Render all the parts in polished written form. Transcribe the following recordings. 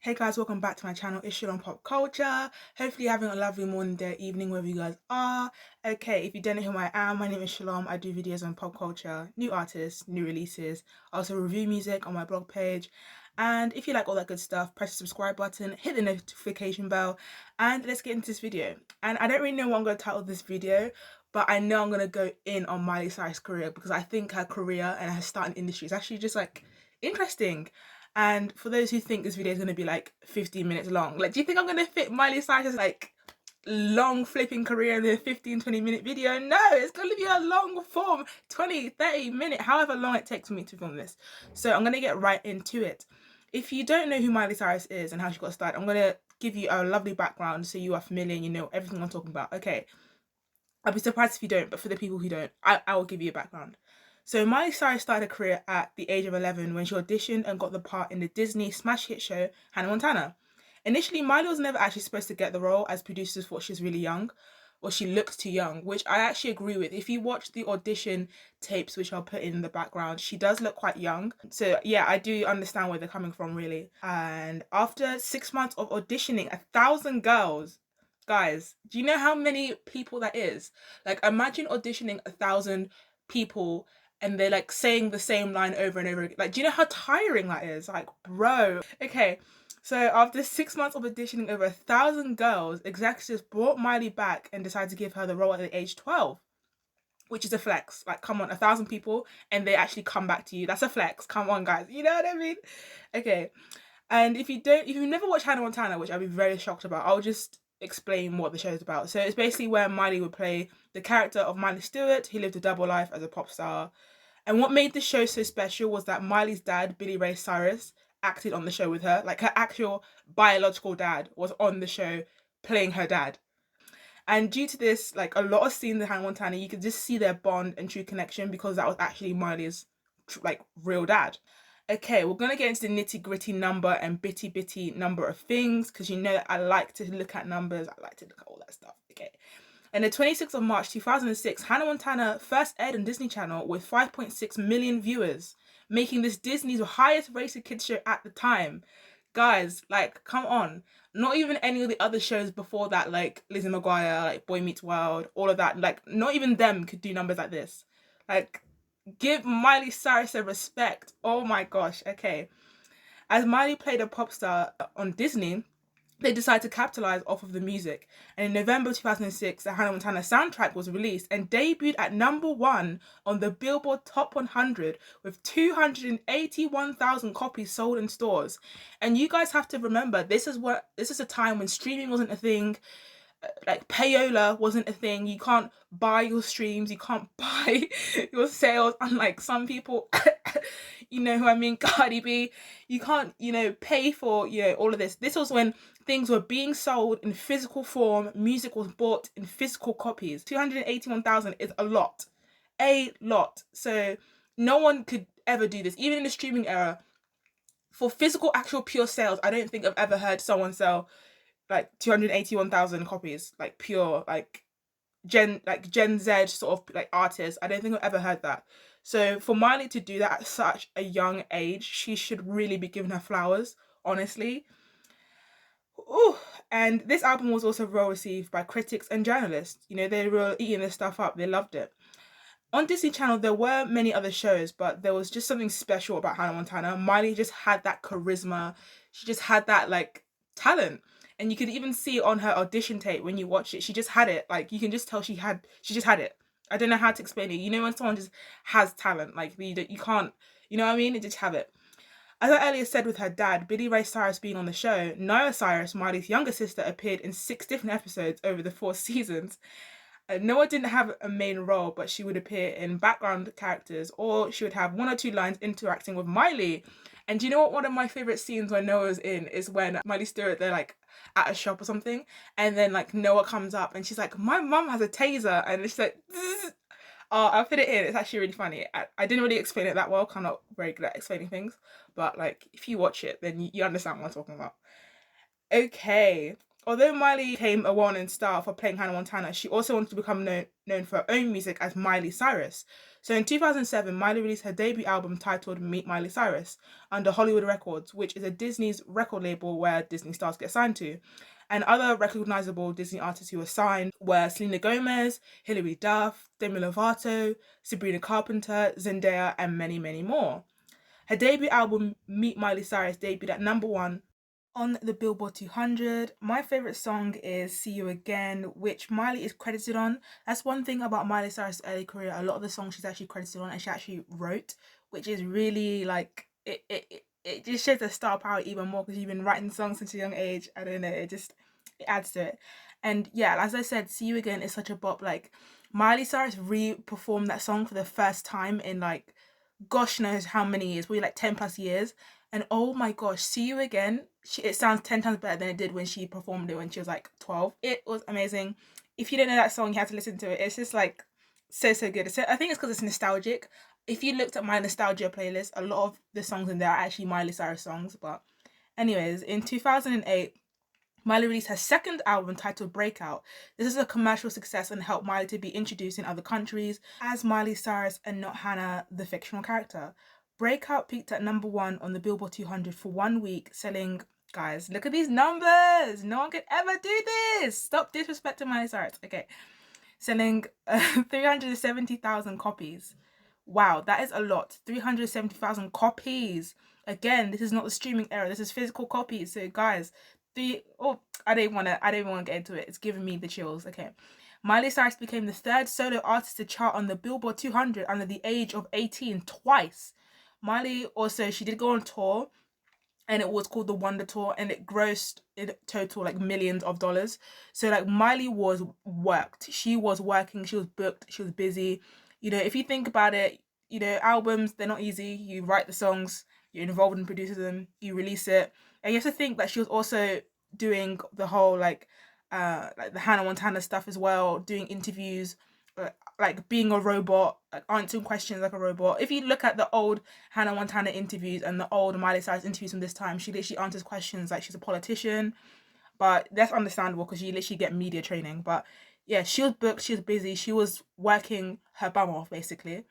Hey guys, welcome back to my channel. It's Shalom Pop Culture. Hopefully you're having a lovely morning, day, evening, wherever you guys are. Okay, if you don't know who I am, my name is Shalom. I do videos on pop culture, new artists, new releases. I also review music on my blog page. And if you like all that good stuff, press the subscribe button, hit the notification bell, and let's get into this video. And I don't really know what I'm going to title this video, but I know I'm going to go in on Miley Cyrus' career because I think her career and her start in industry is actually just like interesting. And for those who think this video is going to be like 15 minutes long, like, do you think I'm going to fit Miley Cyrus' like long flipping career in a 15-20 minute video? No, it's going to be a long form 20-30 minute, however long it takes me to film this. So I'm going to get right into it. If you don't know who Miley Cyrus is and how she got started, I'm going to give you a lovely background so you are familiar and you know everything I'm talking about. Okay, I'll be surprised if you don't, but for the people who don't, I will give you a background. So Miley Cyrus started her career at the age of 11 when she auditioned and got the part in the Disney smash hit show Hannah Montana. Initially, Miley was never actually supposed to get the role, as producers thought she was really young, or she looked too young, which I actually agree with. If you watch the audition tapes, which I'll put in the background, she does look quite young. So yeah, I do understand where they're coming from, really. And after 6 months of auditioning 1,000 girls, guys, do you know how many people that is? Like, imagine auditioning 1,000 people and they're like saying the same line over and over again. Like, do you know how tiring that is? Like, bro. Okay, so after 6 months of auditioning over 1,000 girls, executives brought Miley back and decided to give her the role at the age 12, which is a flex. Like, come on, 1,000 people and they actually come back to you. That's a flex. Come on, guys. You know what I mean? Okay. And if you've never watched Hannah Montana, which I'd be very shocked about, I'll just explain what the show is about. So it's basically where Miley would play the character of Miley Stewart, who lived a double life as a pop star. And what made the show so special was that Miley's dad, Billy Ray Cyrus, acted on the show with her. Like, her actual biological dad was on the show playing her dad. And due to this, like, a lot of scenes in Hannah Montana, you could just see their bond and true connection because that was actually Miley's like real dad. Okay, we're gonna get into the nitty-gritty number and bitty number of things because you know that I like to look at numbers, I like to look at all that stuff. Okay. And the 26th of March 2006, Hannah Montana first aired on Disney Channel with 5.6 million viewers, making this Disney's highest rated kids show at the time. Guys, like, come on. Not even any of the other shows before that, like Lizzie McGuire, like Boy Meets World, all of that, like, not even them could do numbers like this. Like, give Miley Cyrus a respect. Oh my gosh. Okay. As Miley played a pop star on Disney, they decided to capitalize off of the music. And in November 2006, the Hannah Montana soundtrack was released and debuted at #1 on the Billboard Top 100 with 281,000 copies sold in stores. And you guys have to remember, this is a time when streaming wasn't a thing. Like, payola wasn't a thing. You can't buy your streams, you can't buy your sales, unlike some people. You know who I mean, Cardi B. You can't, pay for, all of this. This was when things were being sold in physical form. Music was bought in physical copies. 281,000 is a lot. A lot. So no one could ever do this. Even in the streaming era, for physical, actual, pure sales, I don't think I've ever heard someone sell like 281,000 copies, like pure, like Gen Z sort of like artists. I don't think I've ever heard that. So for Miley to do that at such a young age, she should really be giving her flowers, honestly. Ooh. And this album was also well received by critics and journalists. They were eating this stuff up. They loved it. On Disney Channel, there were many other shows, but there was just something special about Hannah Montana. Miley just had that charisma. She just had that, like, talent. And you could even see on her audition tape when you watch it, she just had it. Like, you can just tell she just had it. I don't know how to explain it. When someone just has talent, like, you can't, you know what I mean? They just have it. As I earlier said with her dad, Billy Ray Cyrus being on the show, Noah Cyrus, Miley's younger sister, appeared in 6 different episodes over the 4 seasons. Noah didn't have a main role, but she would appear in background characters, or she would have 1 or 2 lines interacting with Miley. And do you know what one of my favourite scenes when Noah's in is when Miley Stewart, they're like at a shop or something, and then like Noah comes up and she's like, "My mum has a taser," and she's like, "Zzz." Oh, I'll put it in. It's actually really funny. I didn't really explain it that well. I'm not very good at explaining things, but like, if you watch it, then you understand what I'm talking about. Okay. Although Miley became a well-known star for playing Hannah Montana, she also wanted to become known for her own music as Miley Cyrus. So in 2007, Miley released her debut album titled Meet Miley Cyrus under Hollywood Records, which is a Disney's record label where Disney stars get signed to. And other recognizable Disney artists who were signed were Selena Gomez, Hilary Duff, Demi Lovato, Sabrina Carpenter, Zendaya, and many, many more. Her debut album, Meet Miley Cyrus, debuted at #1 on the Billboard 200. My favorite song is See You Again, which Miley is credited on. That's one thing about Miley Cyrus' early career. A lot of the songs she's actually credited on and she actually wrote, which is really like, it just shows her star power even more because she's been writing songs since a young age. I don't know, it adds to it. And yeah, as I said, See You Again is such a bop. Like, Miley Cyrus re-performed that song for the first time in like, gosh knows how many years, probably like 10 plus years. And oh my gosh, See You Again, it sounds 10 times better than it did when she performed it when she was like 12. It was amazing. If you don't know that song, you have to listen to it. It's just like so good. I think it's because it's nostalgic. If you looked at my nostalgia playlist, a lot of the songs in there are actually Miley Cyrus songs. But anyways, in 2008, Miley released her second album titled Breakout. This is a commercial success and helped Miley to be introduced in other countries as Miley Cyrus and not Hannah, the fictional character. Breakout peaked at #1 on the Billboard 200 for 1 week, selling, guys, look at these numbers! No one could ever do this! Stop disrespecting Miley Cyrus. Okay. Selling 370,000 copies. Wow, that is a lot. 370,000 copies. Again, this is not the streaming era. This is physical copies. So guys, I don't even want to get into it. It's giving me the chills. Okay. Miley Cyrus became the third solo artist to chart on the Billboard 200 under the age of 18 twice. Miley also, she did go on tour, and it was called the Wonder Tour, and it grossed in total like millions of dollars. So like Miley was worked. She was working, she was booked, she was busy. You know, if you think about it, you know, albums, they're not easy. You write the songs, you're involved in producing them, you release it. And you have to think that she was also doing the whole like the Hannah Montana stuff as well, doing interviews, like being a robot, like answering questions like a robot. If you look at the old Hannah Montana interviews and the old Miley Cyrus interviews from this time, she literally answers questions like she's a politician. But that's understandable because you literally get media training. But yeah, she was booked, she was busy, she was working her bum off basically.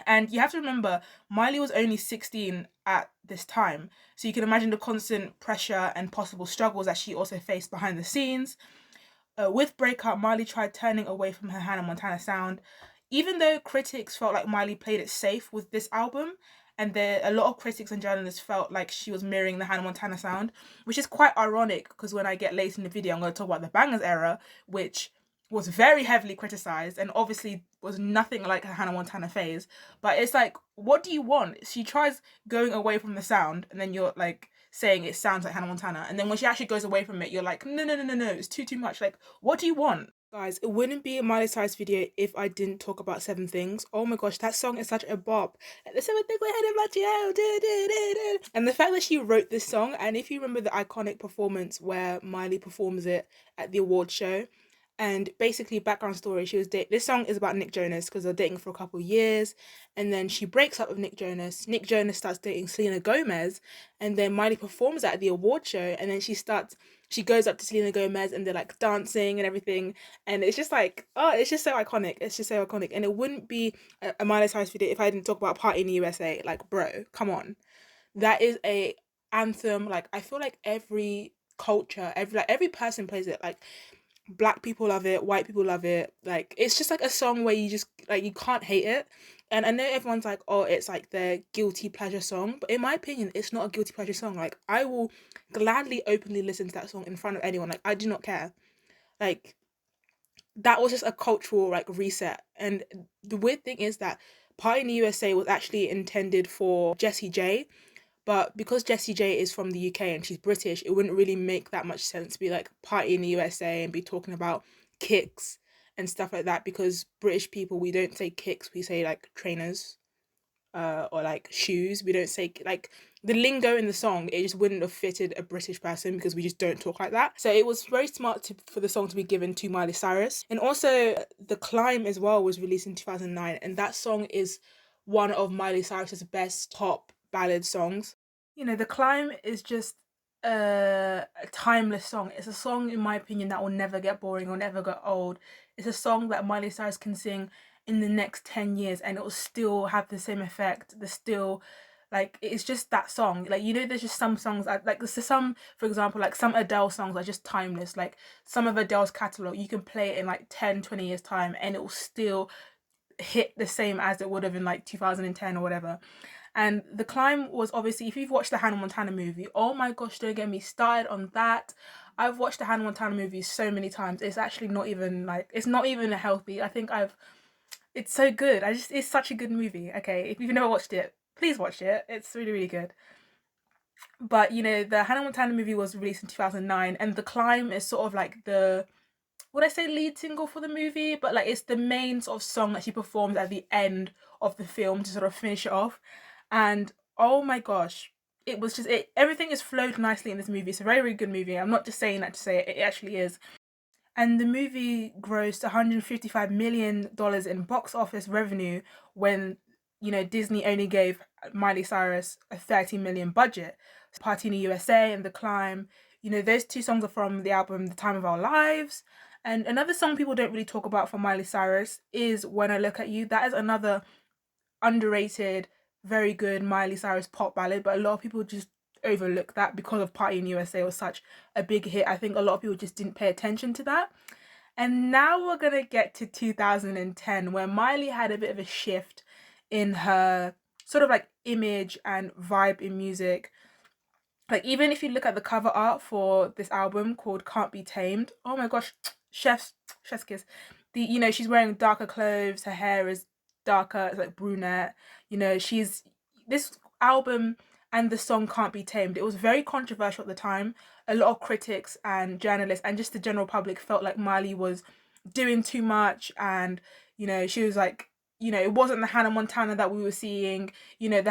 And you have to remember, Miley was only 16 at this time. So you can imagine the constant pressure and possible struggles that she also faced behind the scenes. With Breakout, Miley tried turning away from her Hannah Montana sound. Even though critics felt like Miley played it safe with this album, and a lot of critics and journalists felt like she was mirroring the Hannah Montana sound, which is quite ironic because when I get later in the video, I'm going to talk about the Bangerz era, which was very heavily criticized and obviously was nothing like her Hannah Montana phase. But it's like, what do you want? She tries going away from the sound, and then you're like saying it sounds like Hannah Montana, and then when she actually goes away from it, you're like, no, it's too much. Like, what do you want? Guys, it wouldn't be a Miley Cyrus video if I didn't talk about Seven Things. Oh my gosh, that song is such a bop. The seven things we're heading back to you. And the fact that she wrote this song, and if you remember the iconic performance where Miley performs it at the award show, and basically background story, she was this song is about Nick Jonas because they're dating for a couple of years, and then she breaks up with Nick Jonas. Nick Jonas starts dating Selena Gomez, and then Miley performs at the award show, and then she goes up to Selena Gomez and they're like dancing and everything, and it's just like, oh, it's just so iconic. It's just so iconic. And it wouldn't be a Miley Cyrus video if I didn't talk about Party in the USA. Like, bro, come on. That is a anthem. Like, I feel like every culture, every person plays it. Like, Black people love it, white people love it. Like, it's just like a song where you just like, you can't hate it. And I know everyone's like, oh, it's like their guilty pleasure song, but in my opinion, it's not a guilty pleasure song. Like, I will gladly openly listen to that song in front of anyone. Like, I do not care. Like, that was just a cultural like reset. And the weird thing is that Party in the USA was actually intended for Jessie J, but because Jessie J is from the UK and she's British, it wouldn't really make that much sense to be like Party in the USA and be talking about kicks and stuff like that, because British people, we don't say kicks, we say like trainers, or like shoes. We don't say like the lingo in the song, it just wouldn't have fitted a British person because we just don't talk like that. So it was very smart for the song to be given to Miley Cyrus. And also The Climb as well was released in 2009, and that song is one of Miley Cyrus's best pop ballad songs. You know, The Climb is just a timeless song. It's a song, in my opinion, that will never get boring or never get old. It's a song that Miley Cyrus can sing in the next 10 years and it will still have the same effect. The still, like, it's just that song. Like, you know, there's just some songs like there's some, for example, like some Adele songs are just timeless. Like some of Adele's catalog, you can play it in like 10-20 years time and it will still hit the same as it would have in like 2010 or whatever. And The Climb was obviously, if you've watched the Hannah Montana movie, oh my gosh, don't get me started on that. I've watched the Hannah Montana movie so many times. It's actually not even like, it's not even a healthy. I think it's so good. It's such a good movie. Okay, if you've never watched it, please watch it. It's really, really good. But you know, the Hannah Montana movie was released in 2009, and The Climb is sort of like the, would I say lead single for the movie? But like it's the main sort of song that she performs at the end of the film to sort of finish it off. And oh my gosh, it was just everything is flowed nicely in this movie. It's a very, very good movie. I'm not just saying that to say it actually is. And the movie grossed $155 million in box office revenue when, you know, Disney only gave Miley Cyrus a 30 million budget. Party in the USA and The Climb, you know, those two songs are from the album The Time of Our Lives. And another song people don't really talk about from Miley Cyrus is When I Look at You. That is another underrated, very good Miley Cyrus pop ballad, but a lot of people just overlook that because of Party in USA was such a big hit. I think a lot of people just didn't pay attention to that. And now we're gonna get to 2010, where Miley had a bit of a shift in her sort of like image and vibe in music. Like even if you look at the cover art for this album called Can't Be Tamed, oh my gosh, chef's kiss. You know, she's wearing darker clothes, her hair is darker, it's like brunette. You know, this album and the song Can't Be Tamed, it was very controversial at the time. A lot of critics and journalists and just the general public felt like Miley was doing too much, and you know, she was like, you know, it wasn't the Hannah Montana that we were seeing. You know,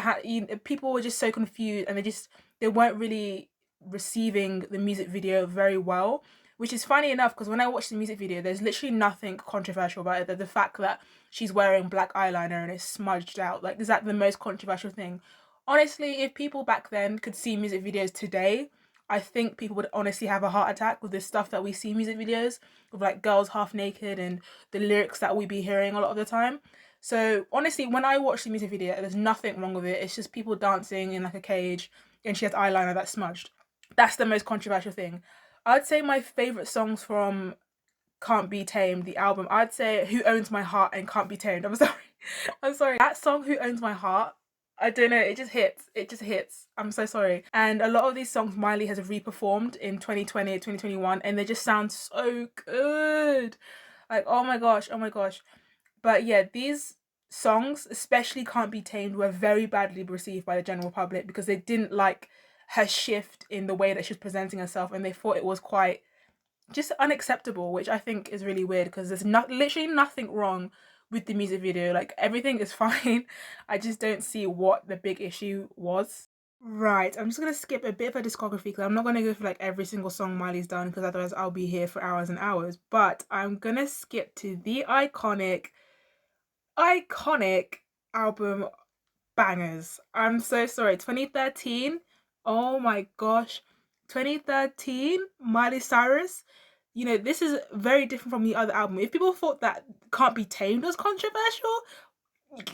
people were just so confused, and they weren't really receiving the music video very well, which is funny enough because when I watched the music video, there's literally nothing controversial about it. The fact that she's wearing black eyeliner and it's smudged out, like, is that the most controversial thing? Honestly, if people back then could see music videos today, I think people would honestly have a heart attack with this stuff that we see music videos with, like girls half naked and the lyrics that we be hearing a lot of the time. So honestly, when I watch the music video, there's nothing wrong with it. It's just people dancing in like a cage and she has eyeliner that's smudged. That's the most controversial thing. I'd say my favorite songs from Can't Be Tamed, the album, I'd say Who Owns My Heart and Can't Be Tamed. I'm sorry. I'm sorry. That song, Who Owns My Heart, I don't know, it just hits. It just hits. I'm so sorry. And a lot of these songs Miley has re-performed in 2020, 2021, and they just sound so good. Like, oh my gosh, oh my gosh. But yeah, these songs, especially Can't Be Tamed, were very badly received by the general public because they didn't like her shift in the way that she's presenting herself, and they thought it was quite just unacceptable, which I think is really weird because there's literally nothing wrong with the music video. Like everything is fine. I just don't see what the big issue was. Right, I'm just gonna skip a bit of her discography because I'm not gonna go through like every single song Miley's done because otherwise I'll be here for hours and hours. But I'm gonna skip to the iconic album Bangerz. I'm so sorry. 2013. Oh my gosh. 2013, Miley Cyrus. You know, this is very different from the other album. If people thought that Can't Be Tamed was controversial,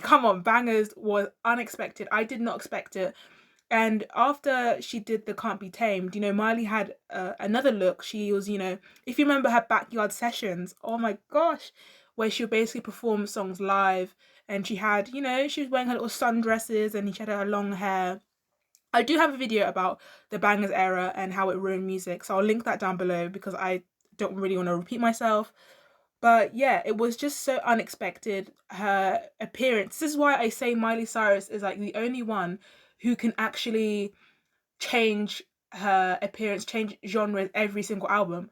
come on, Bangerz was unexpected. I did not expect it. And after she did the Can't Be Tamed, you know, Miley had another look. She was, you know, if you remember her backyard sessions, oh my gosh, where she would basically perform songs live. And she had, you know, she was wearing her little sundresses and she had her long hair. I do have a video about the Bangerz era and how it ruined music. So I'll link that down below because I don't really want to repeat myself. But yeah, it was just so unexpected, her appearance. This is why I say Miley Cyrus is like the only one who can actually change her appearance, change genres every single album.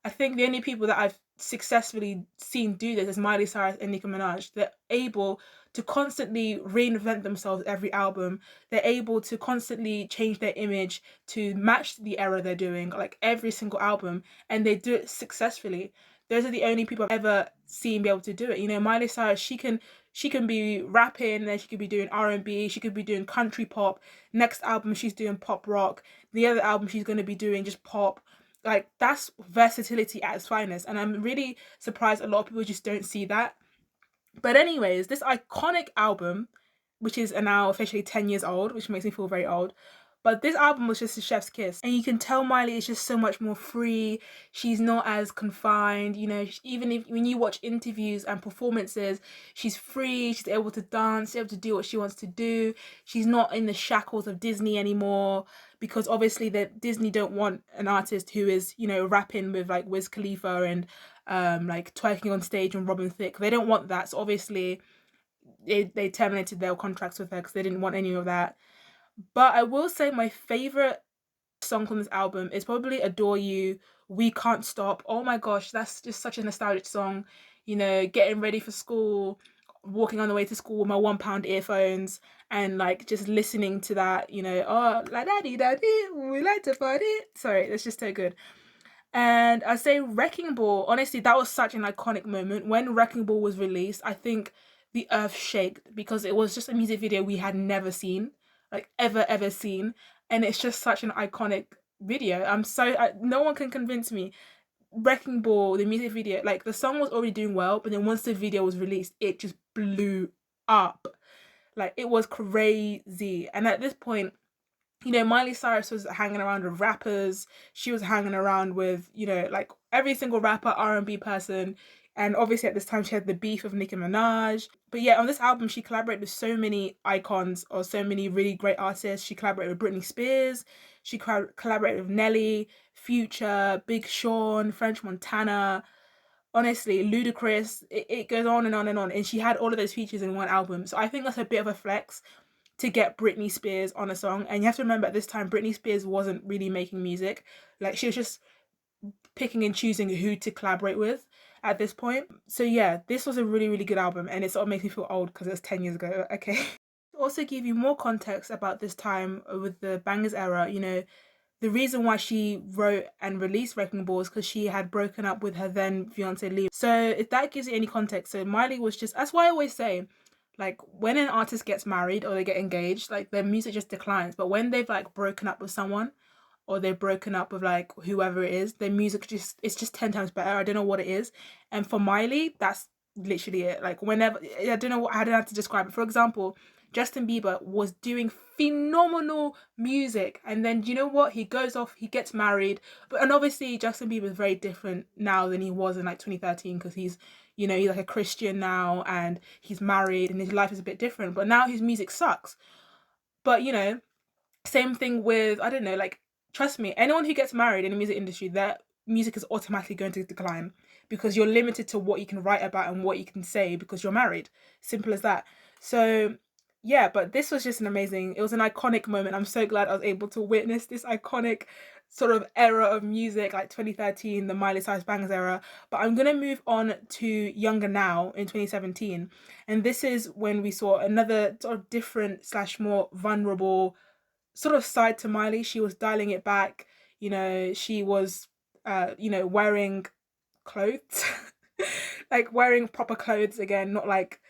I think the only people that I've successfully seen do this is Miley Cyrus and Nicki Minaj. They're able to constantly reinvent themselves every album. They're able to constantly change their image to match the era they're doing, like every single album, and they do it successfully. Those are the only people I've ever seen be able to do it. You know, Miley Cyrus, she can be rapping, then she could be doing R&B, she could be doing country pop. Next album she's doing pop rock. The other album she's going to be doing just pop. Like, that's versatility at its finest, and I'm really surprised a lot of people just don't see that. But anyways, this iconic album, which is now officially 10 years old, which makes me feel very old. But this album was just a chef's kiss. And you can tell Miley is just so much more free. She's not as confined. You know, even if when you watch interviews and performances, she's free. She's able to dance, she's able to do what she wants to do. She's not in the shackles of Disney anymore, because obviously that Disney don't want an artist who is, you know, rapping with like Wiz Khalifa and like twerking on stage and Robin Thicke. They don't want that. So obviously they terminated their contracts with her because they didn't want any of that. But I will say my favorite song from this album is probably Adore You, We Can't Stop. Oh my gosh, that's just such a nostalgic song. You know, getting ready for school, walking on the way to school with my £1 earphones and like just listening to that, you know, oh, like daddy, daddy, we like to party. Sorry, it's just so good. And I say Wrecking Ball, honestly, that was such an iconic moment. When Wrecking Ball was released, I think the earth shaked because it was just a music video we had never seen, like ever seen. And it's just such an iconic video. No one can convince me. Wrecking Ball, the music video, like the song was already doing well, but then once the video was released, it just blew up. Like it was crazy. And at this point, you know, Miley Cyrus was hanging around with rappers. She was hanging around with, you know, like every single rapper, R&B person. And obviously at this time she had the beef of Nicki Minaj. But yeah, on this album she collaborated with so many icons or so many really great artists. She collaborated with Britney Spears. She collaborated with Nelly, Future, Big Sean, French Montana. Honestly, Ludacris. It goes on and on and on. And she had all of those features in one album. So I think that's a bit of a flex to get Britney Spears on a song. And you have to remember at this time, Britney Spears wasn't really making music. Like she was just picking and choosing who to collaborate with at this point. So yeah, this was a really, really good album. And it sort of makes me feel old because it was 10 years ago. Okay. To also give you more context about this time with the Bangerz era, you know, the reason why she wrote and released Wrecking Ball is because she had broken up with her then fiance Lee. So if that gives you any context, so Miley was just, that's why I always say, like when an artist gets married or they get engaged, like their music just declines. But when they've like broken up with someone or they've broken up with like whoever it is, their music just, it's just 10 times better. I don't know what it is. And for Miley, that's literally it. Like whenever, I don't know how to describe it. For example, Justin Bieber was doing phenomenal music, and then you know what, he goes off, he gets married, and obviously Justin Bieber is very different now than he was in like 2013 because he's, you know, he's like a Christian now and he's married and his life is a bit different, but now his music sucks. But you know, same thing with, I don't know, like trust me, anyone who gets married in the music industry, their music is automatically going to decline because you're limited to what you can write about and what you can say because you're married. Simple as that. So yeah, but this was just an amazing, it was an iconic moment. I'm so glad I was able to witness this iconic sort of era of music, like 2013, the Miley Cyrus Bangerz era. But I'm gonna move on to Younger Now in 2017, and this is when we saw another sort of different slash more vulnerable sort of side to Miley. She was dialing it back. You know, she was, you know, wearing clothes, like wearing proper clothes again, not like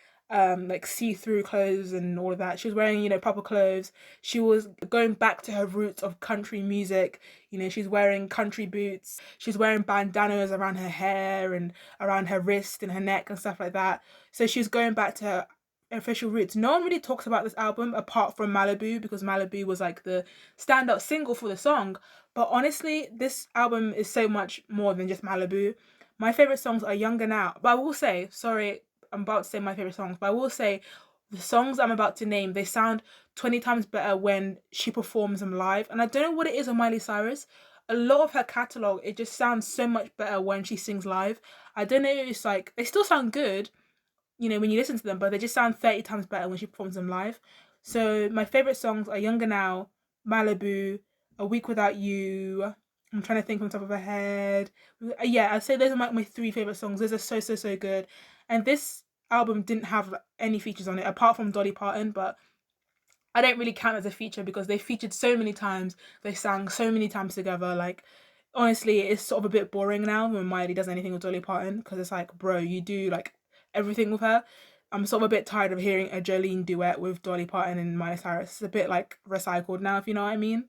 see-through clothes and all of that. She was wearing, you know, proper clothes. She was going back to her roots of country music. You know, she's wearing country boots. She's wearing bandanas around her hair and around her wrist and her neck and stuff like that. So she was going back to her official roots. No one really talks about this album apart from Malibu because Malibu was like the standout single for the song. But honestly, this album is so much more than just Malibu. My favorite songs are Younger Now. But I will say, sorry, I'm about to say my favorite songs, but I will say the songs I'm about to name, they sound 20 times better when she performs them live. And I don't know what it is on Miley Cyrus. A lot of her catalogue, it just sounds so much better when she sings live. I don't know, it's like, they still sound good, you know, when you listen to them, but they just sound 30 times better when she performs them live. So my favorite songs are Younger Now, Malibu, A Week Without You. I'm trying to think from the top of my head. Yeah, I'd say those are my three favorite songs. Those are so good. And this album didn't have any features on it apart from Dolly Parton, but I don't really count as a feature because they featured so many times. They sang so many times together. Like, honestly, it's sort of a bit boring now when Miley does anything with Dolly Parton because it's like, bro, you do like everything with her. I'm sort of a bit tired of hearing a Jolene duet with Dolly Parton and Miley Cyrus. It's a bit like recycled now, if you know what I mean.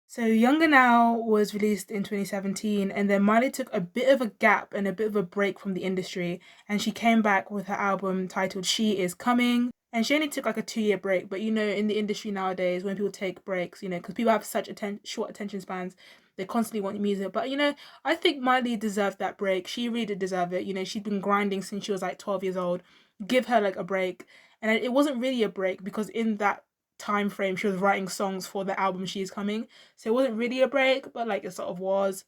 So Younger Now was released in 2017, and then Miley took a bit of a gap and a bit of a break from the industry, and she came back with her album titled She Is Coming. And she only took like a 2 year break, but you know, in the industry nowadays, when people take breaks, you know, because people have such short attention spans, they constantly want music. But you know, I think Miley deserved that break. She really did deserve it. You know, she'd been grinding since she was like 12 years old. Give her like a break. And it wasn't really a break because in that time frame, she was writing songs for the album She Is Coming. So it wasn't really a break, but like it sort of was.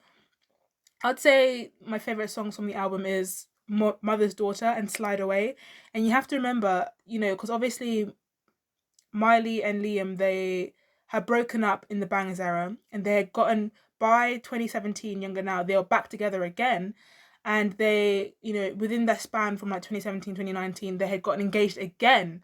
I'd say my favorite songs from the album is Mother's Daughter and Slide Away. And you have to remember, you know, because obviously Miley and Liam, they had broken up in the Bangerz era, and they had gotten, by 2017 Younger Now, they were back together again. And they, you know, within that span from like 2017 2019, they had gotten engaged again.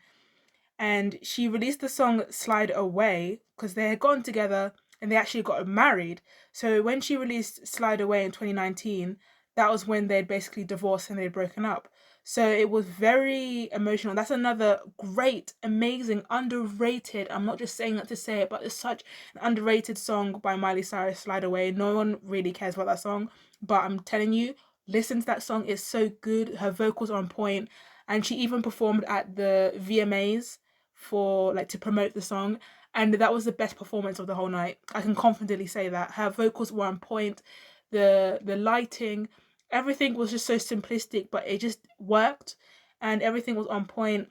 And she released the song Slide Away because they had gotten together and they actually got married. So when she released Slide Away in 2019, that was when they'd basically divorced and they'd broken up. So it was very emotional. That's another great, amazing, underrated. I'm not just saying that to say it, but it's such an underrated song by Miley Cyrus, Slide Away. No one really cares about that song, but I'm telling you, listen to that song. It's so good. Her vocals are on point, and she even performed at the VMAs for like to promote the song, and that was the best performance of the whole night. I can confidently say that her vocals were on point, the lighting, everything was just so simplistic, but it just worked, and everything was on point.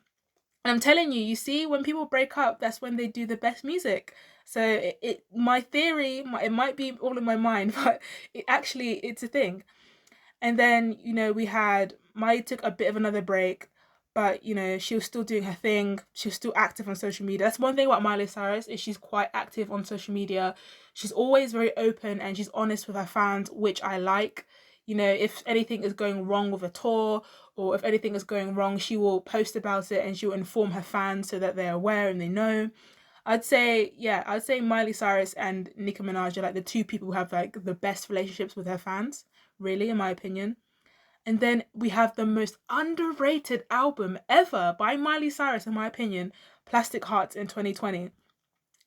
And I'm telling you, you see, when people break up, that's when they do the best music. So my theory, it might be all in my mind, but it's a thing. And then, you know, we had Miley took a bit of another break, but you know, she was still doing her thing. She was still active on social media. That's one thing about Miley Cyrus, is she's quite active on social media. She's always very open and she's honest with her fans, which I like. You know, if anything is going wrong with a tour or if anything is going wrong, she will post about it and she will inform her fans so that they're aware and they know. I'd say Miley Cyrus and Nicki Minaj are like the two people who have like the best relationships with her fans, really, in my opinion. And then we have the most underrated album ever by Miley Cyrus, in my opinion, Plastic Hearts in 2020.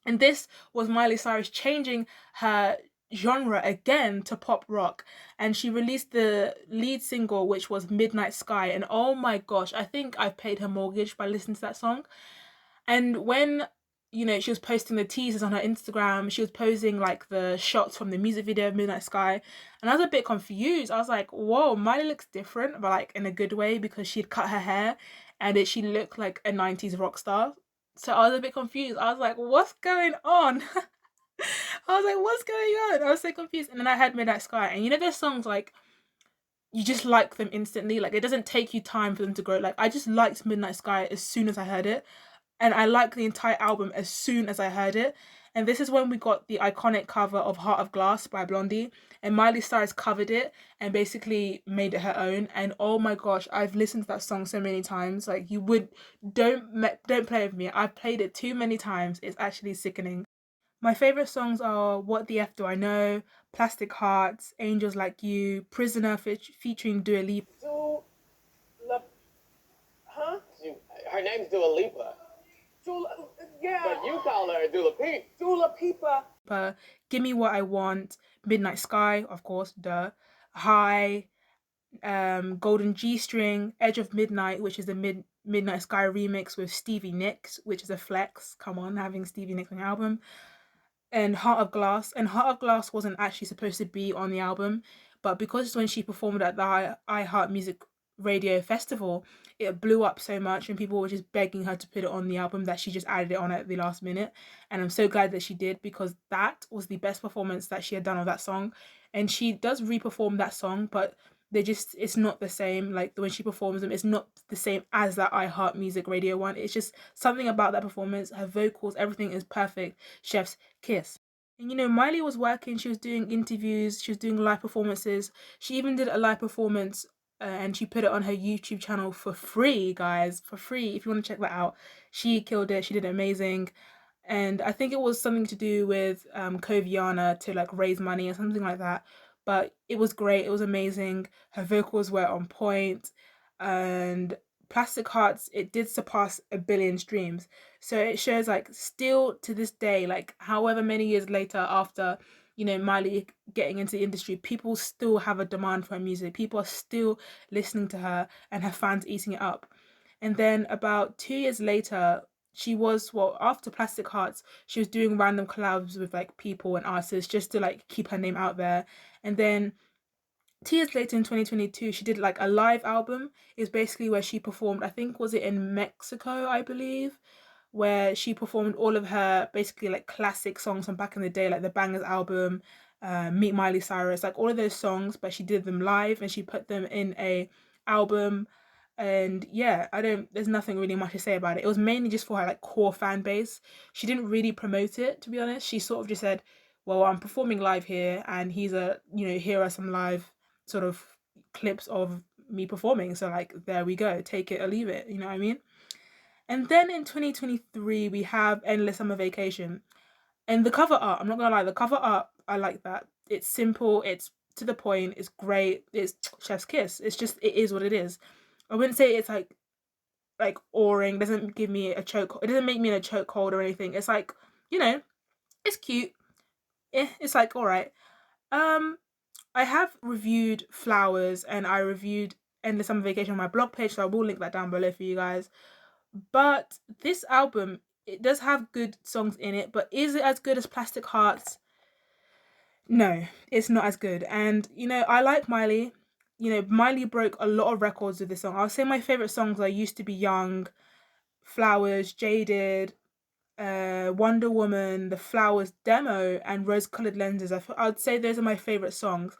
And this was Miley Cyrus changing her genre again to pop rock. And she released the lead single, which was Midnight Sky. And oh my gosh, I think I've paid her mortgage by listening to that song. And when, you know, she was posting the teasers on her Instagram, she was posing like the shots from the music video of Midnight Sky. And I was a bit confused. I was like, whoa, Miley looks different, but like in a good way, because she'd cut her hair and she looked like a 90s rock star. So I was a bit confused. I was like, what's going on? I was like, what's going on? I was so confused. And then I had Midnight Sky. And you know, there's songs like, you just like them instantly. Like, it doesn't take you time for them to grow. Like, I just liked Midnight Sky as soon as I heard it. And I liked the entire album as soon as I heard it. And this is when we got the iconic cover of Heart of Glass by Blondie. And Miley Cyrus covered it and basically made it her own. And oh my gosh, I've listened to that song so many times. Like, you would, don't play with me. I've played it too many times. It's actually sickening. My favorite songs are What the F Do I Know, Plastic Hearts, Angels Like You, Prisoner featuring Dua Lipa. Huh? Her name's Dua Lipa. Yeah. But you call her Dula Peep. Dula Peepa. Gimme What I Want, Midnight Sky, of course, duh. High, Golden G String, Edge of Midnight, which is the Midnight Sky remix with Stevie Nicks, which is a flex. Come on, having Stevie Nicks on the album. And Heart of Glass. And Heart of Glass wasn't actually supposed to be on the album, but because when she performed at the iHeart Music Radio Festival, it blew up so much and people were just begging her to put it on the album that she just added it on at the last minute. And I'm so glad that she did, because that was the best performance that she had done of that song. And she does re-perform that song, but it's not the same. Like, when she performs them, it's not the same as that iHeart Music Radio one. It's just something about that performance. Her vocals, everything is perfect. Chef's kiss. And you know, Miley was working, she was doing interviews, she was doing live performances. She even did a live performance and she put it on her YouTube channel for free, guys, for free. If you want to check that out, she killed it. She did amazing. And I think it was something to do with Koviana to like raise money or something like that. But it was great. It was amazing. Her vocals were on point, and Plastic Hearts, it did surpass 1 billion streams. So it shows like still to this day, like however many years later after, Miley getting into the industry, people still have a demand for her music. People are still listening to her and her fans eating it up. And then about 2 years later, she was, well, after Plastic Hearts, she was doing random collabs with like people and artists just to like keep her name out there. And then 2 years later in 2022, she did like a live album. It's basically where she performed, I think, was it in Mexico, I believe, where she performed all of her basically like classic songs from back in the day, like the Bangerz album, Meet Miley Cyrus, like all of those songs, but she did them live and she put them in a album. And yeah, there's nothing really much to say about it. It was mainly just for her like core fan base. She didn't really promote it, to be honest. She sort of just said, well, I'm performing live here, and here are some live sort of clips of me performing. So like there we go, take it or leave it, you know what I mean? And then in 2023 we have Endless Summer Vacation. And the cover art, I'm not gonna lie, the cover art, I like that. It's simple, it's to the point, it's great, it's chef's kiss. It's just, it is what it is. I wouldn't say it's like awing, doesn't give me a choke, it doesn't make me in a chokehold or anything. It's like, it's cute. It's like alright. I have reviewed Flowers and I reviewed Endless Summer Vacation on my blog page, so I will link that down below for you guys. But this album, it does have good songs in it, but is it as good as Plastic Hearts? No, it's not as good. And I like Miley. Miley broke a lot of records with this song. I'll say my favorite songs are Used to Be Young, Flowers, Jaded, Wonder Woman, The Flowers demo, and Rose Colored Lenses. I'd say those are my favorite songs.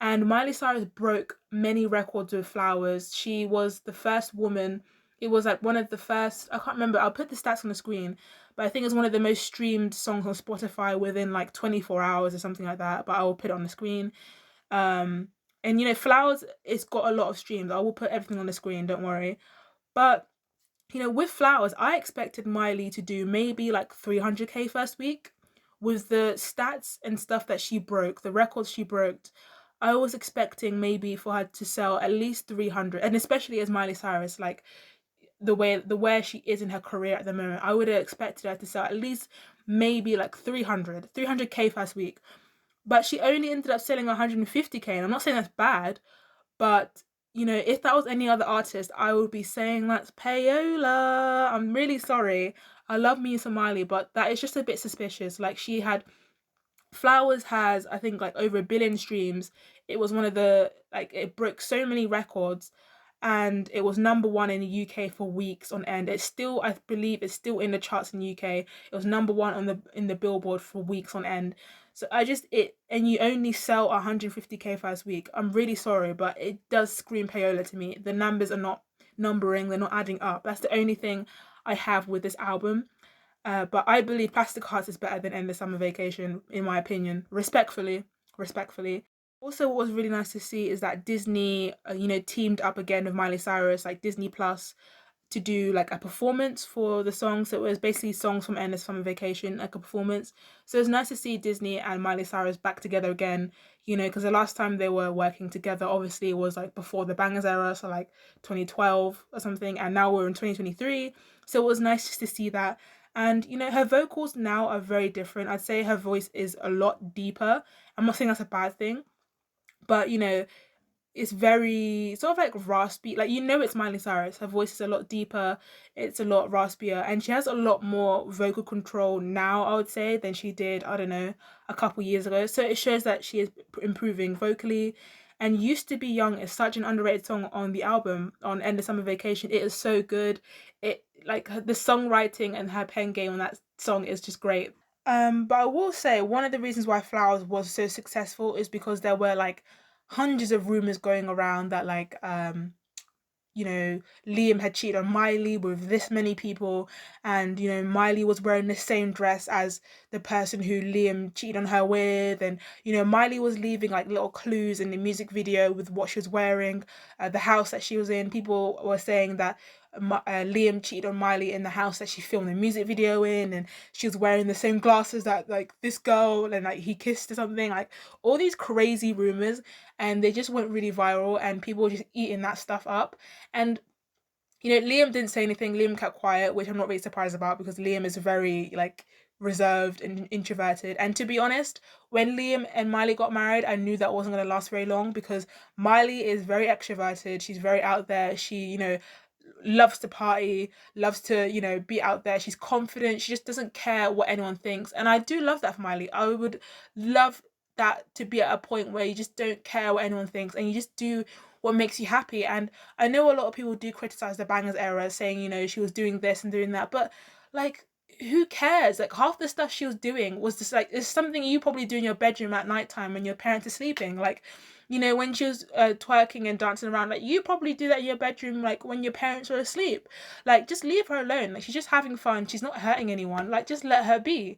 And Miley Cyrus broke many records with Flowers. She was the first woman. It was like one of the first, I can't remember, I'll put the stats on the screen, but I think it's one of the most streamed songs on Spotify within like 24 hours or something like that, but I will put it on the screen. And Flowers, it's got a lot of streams. I will put everything on the screen, don't worry. But with Flowers, I expected Miley to do maybe like 300K first week. With the stats and stuff that she broke, the records she broke, I was expecting maybe for her to sell at least 300, and especially as Miley Cyrus, like the where she is in her career at the moment, I would have expected her to sell at least maybe like 300K first week. But she only ended up selling 150K, and I'm not saying that's bad, but if that was any other artist, I would be saying that's payola. I'm really sorry. I love me some Miley, but that is just a bit suspicious. Like Flowers has, I think, like over 1 billion streams. It was one of the, like, it broke so many records, and it was number one in the UK for weeks on end. It's still, I believe, it's still in the charts in the UK. It was number one in the Billboard for weeks on end. So and you only sell 150K first week. I'm really sorry, but it does scream payola to me. The numbers are not numbering, they're not adding up. That's the only thing I have with this album. But I believe Plastic Hearts is better than Endless Summer Vacation, in my opinion. Respectfully. Also, what was really nice to see is that Disney, teamed up again with Miley Cyrus, like Disney Plus, to do like a performance for the songs. So it was basically songs from Endless Summer Vacation, like a performance. So it's nice to see Disney and Miley Cyrus back together again, because the last time they were working together, obviously, it was like before the Bangerz era, so like 2012 or something, and now we're in 2023. So it was nice just to see that. And her vocals now are very different. I'd say her voice is a lot deeper. I'm not saying that's a bad thing, but it's very sort of like raspy. Like it's Miley Cyrus. Her voice is a lot deeper. It's a lot raspier, and she has a lot more vocal control now, I would say, than she did, I don't know, a couple years ago. So it shows that she is improving vocally. And Used to Be Young is such an underrated song on the album, on End of Summer Vacation. It is so good. It, like, the songwriting and her pen game on that song is just great. But I will say one of the reasons why Flowers was so successful is because there were like hundreds of rumors going around that like Liam had cheated on Miley with this many people, and Miley was wearing the same dress as the person who Liam cheated on her with, and Miley was leaving like little clues in the music video with what she was wearing, the house that she was in. People were saying that Liam cheated on Miley in the house that she filmed the music video in, and she was wearing the same glasses that like this girl, and like he kissed or something, like all these crazy rumors, and they just went really viral, and people were just eating that stuff up. And You know, Liam didn't say anything. Liam kept quiet, which I'm not really surprised about because Liam is very like reserved and introverted. And to be honest, when Liam and Miley got married, I knew that wasn't going to last very long because Miley is very extroverted. She's very out there. She, you know, loves to party, loves to, you know, be out there. She's confident. She just doesn't care what anyone thinks. And I do love that for Miley. I would love that to be at a point where you just don't care what anyone thinks and you just do what makes you happy. And I know a lot of people do criticize the Bangerz era, saying, you know, she was doing this and doing that, but like, who cares? Like, half the stuff she was doing was just like, it's something you probably do in your bedroom at nighttime when your parents are sleeping. Like, you know, when she was twerking and dancing around, like, you probably do that in your bedroom, like, when your parents are asleep. Like, just leave her alone. Like, she's just having fun. She's not hurting anyone. Like, just let her be.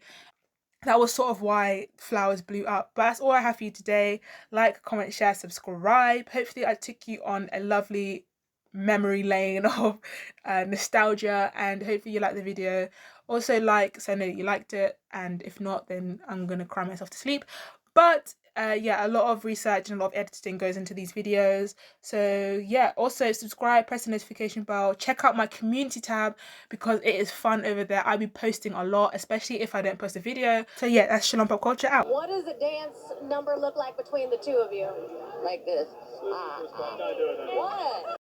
That was sort of why Flowers blew up. But that's all I have for you today. Like, comment, share, subscribe. Hopefully I took you on a lovely memory lane of nostalgia, and hopefully you liked the video. Also like, so I know you liked it, and if not, then I'm gonna cry myself to sleep. But yeah, a lot of research and a lot of editing goes into these videos. So yeah, also subscribe, press the notification bell, check out my community tab because it is fun over there. I'll be posting a lot, especially if I don't post a video. So yeah, that's Shalom Pop Culture out. What does a dance number look like between the two of you? Like this. What?